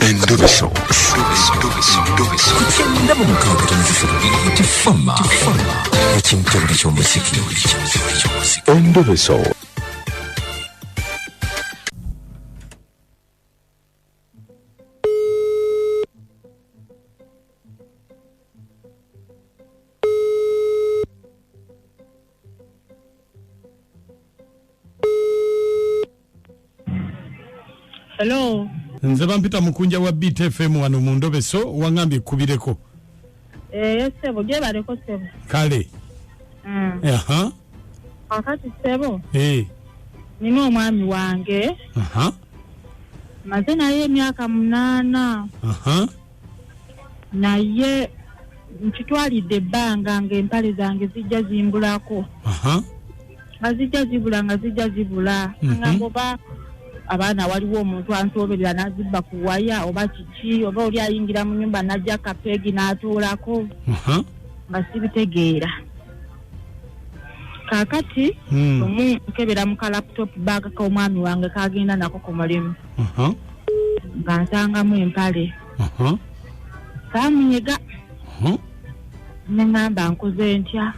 Endobeso. Kugenda mu mukaaga tifama ekintu eky'omuziki. Endobeso. Hello. Nze bampita Mukunja wa BTFM wano mu Endobeso wangambye kubireko. Sebo je bareko sebo. Kale. Aha. Akati sebo. Nino omwami wange. Aha. Maze naye emyaka 8. Aha. Naye nkitwalidde ebbanga ng'empale zange zijja zimbulako. Aha. Bazijja zibula. Ngamba abaana waliwo omuntu ansoberera nazibba ku waya oba kiki oba oli ayingira mu nyumba najja kapegi n'atuulako nga sibitegeera. Kakati omu nkebera mu ka laptop bag k'omwami wange kagenda nako ku mulimu nga nsangamu empale kaamunyega ne ngamba nkoze ntya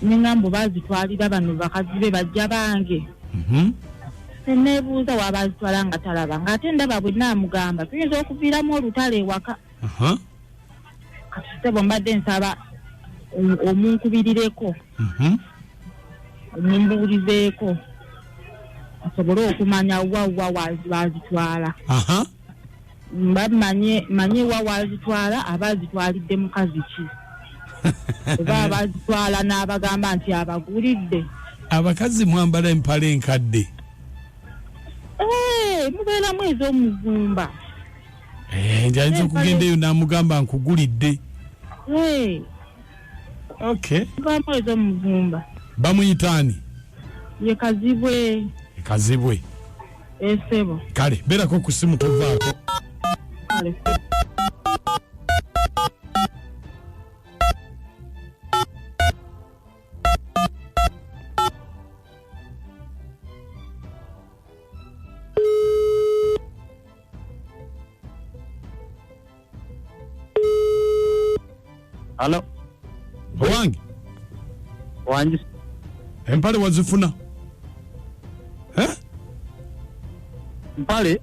ne ngamba bazitwalira bano bakazi be bajja bange nebuuza wabazitwala nga talaba ng'ate ndaba bwe naamugamba tuyinza okuviiramu olutale ewaka kati sebo mbadde nsaba omunkubirireko omumbuulizeeko asobole okumanya wa wazitwala manye wa wazitwala abazitwalidde mukazi ki oba abazitwala n'abagamba nti abagulidde. Abakazi mwambala empale enkadde. Mubeera mwezi omuzumba. Njayinza okugenda eyo n'amugamba nkugulidde. Okay. Mwezi omuzumba. Bamuyitaani? Ye Kazibwe. Kazibwe. Sebo. Kale, beerako ku simu tovaako. Kale. Hello. Wangi. Empale wazifuna? Empale?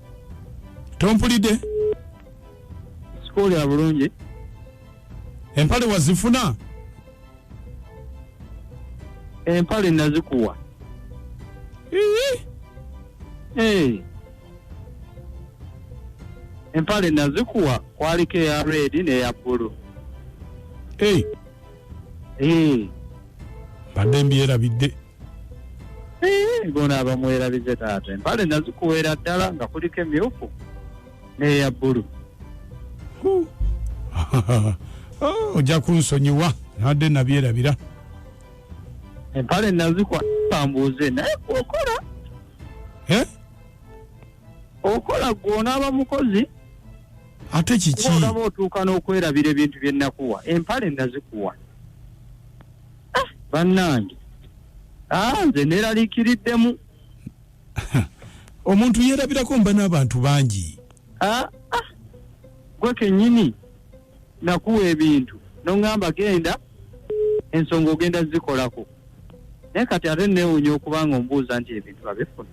Tompulidde? Skuli ya bulungi. Empale wazifuna? Empale nazikuwa. Empale nazikuwa kwaliko ya red n'eya blue. Badde mbyerabidde. Gona abamwerabize taata. Empale nazikuweera ddala nga kuliko emyufu n'eya bbulu. Ojja kunsonyiwa nadde nabyerabira. Empale nazikuwa bambuuze naye okola. Okola gw'onaaba mukozi. Ate kiki? Olaba otuuka n'okwerabira ebintu bye nnakuwa. Empale nazikuwa. Bannange. Nze neeraliikiriddemu. Omuntu yeerabirako mba n'abantu bangi. Gwe kennyini nakuwa ebintu n'oŋŋamba genda ensonga ogenda zikolako. Naye kati ate neewuunya okubanga ombuuza nti ebintu babifuna.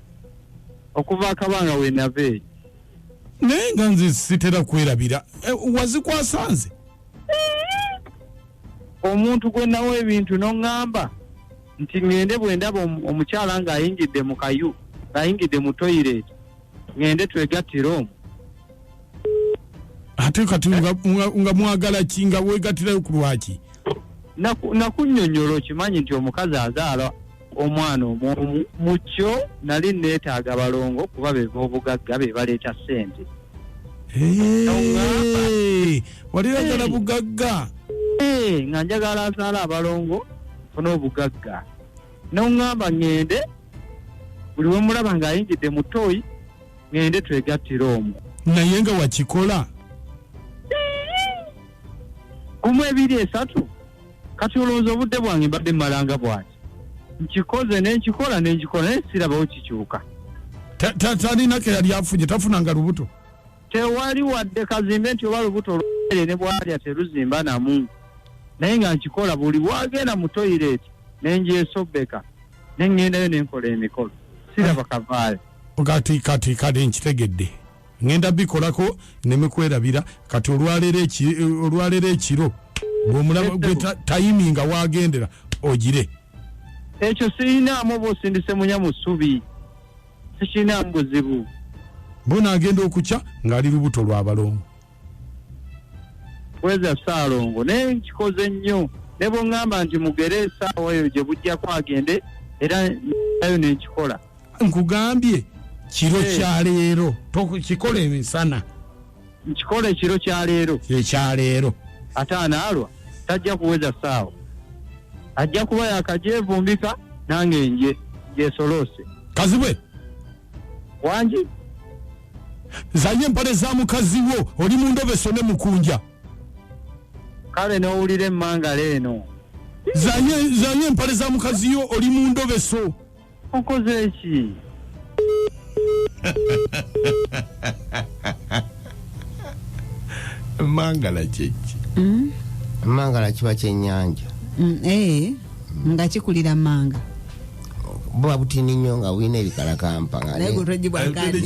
Okuva akabanga we nava eyo. Naye nga nze sitera kwerabira. Wazikwasa nze? Omuntu gwe nawa ebintu n'oŋŋamba nti ngende bwe ndaba omukyala ng'ayingidde mu kayu ng'ayingidde mu toilet ngende twegattire omwo. Ate kati nga mwagala ki nga weegattirayo ku lwaki? Nakunnyonnyola okimanyi nti omukazi azaala omwana omwomu mu kyo nali neetaaga balongo kuba beva obugagga be baleeta ssente. Wali oyagala bugagga? Nga njagala azaala abalongo funa obugagga. N'oŋŋamba ngende buli we mulaba ng'ayingidde mu Ttoyi ngende twegattire omwo. Naye nga wakikola? Gumu 2 3 kati olowooza obudde bwange mbadde mmalanga bwaki. Nkikoze n'enkikola naye sirabawo kikyuka. Talinako yali afunye tafunanga lubuto? tewali wadde kazimbe nti oba lubuto olwere ne bwalya teruzimba namu naye nga nkikola buli bwagenda mu toilet nenjesobeka nengendayo nenkola emikolo siraba kavaale kati nkitegedde ngenda bikolako nemikwerabira kati olwalero ekiro bw'omulaba gwe tayiminga wagendera ogire ekyo sirinaamu oba osindise munya mu ssubi sikirinaamu buzibu bona agenda okukya ng'ali lubuto lwa balongo weza Saalongo naye nkikoze nnyo ne bw'ŋŋamba nti mugere essaawa eyo gye bujjako agende era nayo nenkikola nkugambye kiro kya leero tokikola emisana nkikola ekiro kya leero ekyaleero ate anaalwa tajja kuweza ssaawa ajja kuba yakajevumbika nange njesoloose Kaziwe wangi zanye empale za Mukaziwe oli mu Endobeso ne Mukunja kale n'owulira emmangala eno zanye empale za Mukaziwe oli mu Endobeso okoze eki mangala kyeki mangala kiba kyennyanja nga kikulira manga buba butini nnyo nga bwina ebikalakampa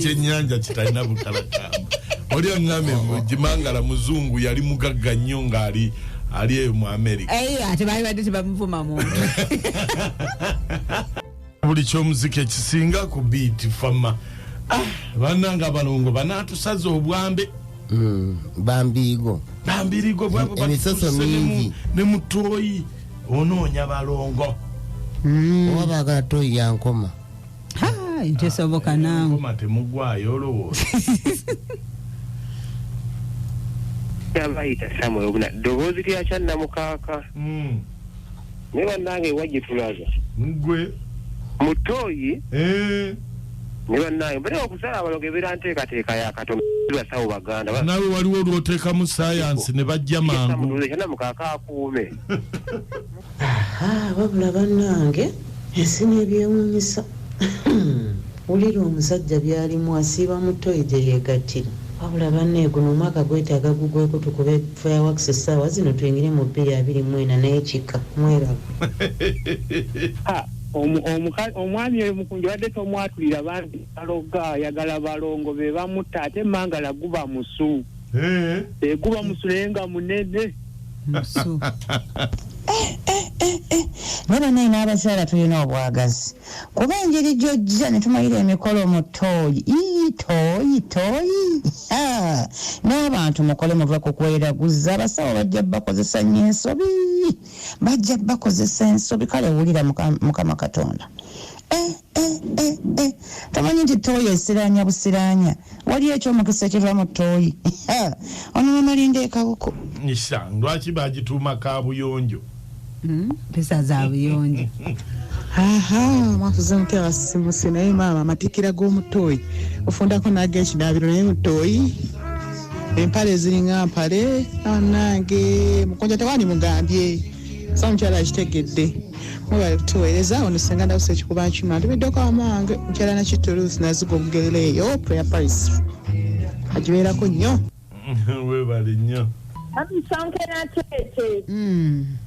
kyennyanja kitalina bukalakamba oli oŋŋambe mugimangala muzungu yali mugagga nnyo ng'ali eyo mu Amerika ate baali badde tebamuvuma muntu buli kyomuziki ekisinga ku biiti fama bannanga abalongo banaatusaza obwambe bambirigo emisoso mingi ne mu Ttoyi onoonya balongo oba baagala Ttoyi yankoma tesoboka naawe nkoma temugwayo olowooza yabayita Samuel obuna ddoboozi lyakya namukaaka ne bannange ewa gye tulaga gwe mu Ttoyi ne bannange mbere okusala abalongo ebeera nteekateeka ya Katonda basawo Baganda nawe waliwo olwoteekamu sayansi ne bajja mangu namukaaka akuume wabula bannange ensi n'ebyewuunyisa wulira omusajja byalimu asiiba mu Ttoyi gye yeegattira wabula banne guno omwaka gwetaaga gugweko tukube fireworks essaawa zino tuyingire mu 2024 naye kika mweraba omwami oyo Mukunja wadde tomwatulira bandi baloga ayagala balongo be bamutta ate mangala guba musu guba musu naye nga munene musu naba naye n'abakyala tulina obwagazi kuba enjiri gyojja ne tumayira emikolo mu Ttoyi Ttoyi n'abantu mukole muve ku kweraguza abasawo bajja bakozesa nnyo ensobi bajja bakozesa ensobi kale wulira Mukama Katonda tamanyi nti Ttoyi esiranya busiranya waliyo ekyomukisa ekiva mu Ttoyi ono mamalinda ekawuko isa lwaki bagituuma kabuyonjo pesa za buyonjo mwafuze mutera simusi naye maama amatikira g'omu Ttoyi ofundako n'ag'ekinaabiro naye mu Ttoyi empale ziringa mpale nange Mukunja tewani mugambye sa mukyala akitegedde mubale tuweereza ono senga ndawusa ekikuba nkima ntubiddeko amange mukyala nakituluusi naziga obugerere eyo prayer price agibeerako nnyo webale nnyo amisankera tete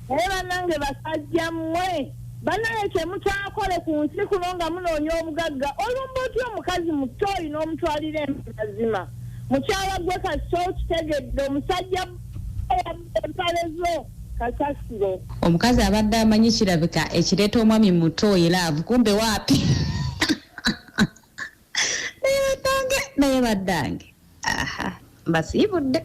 naye bannange basajja mmwe bannange kyemukyakole ku nsi kuno nga munoonya obugagga olumba otya omukazi mu Ttoyi n'omutwalira emazima mukyala gwe kasito kitegedde omusajja empale zo kasasiro omukazi abadde amanyi kirabika ekireeta omwami mu Ttoyi laavu kumbe waapi naye baddange mbasiibudde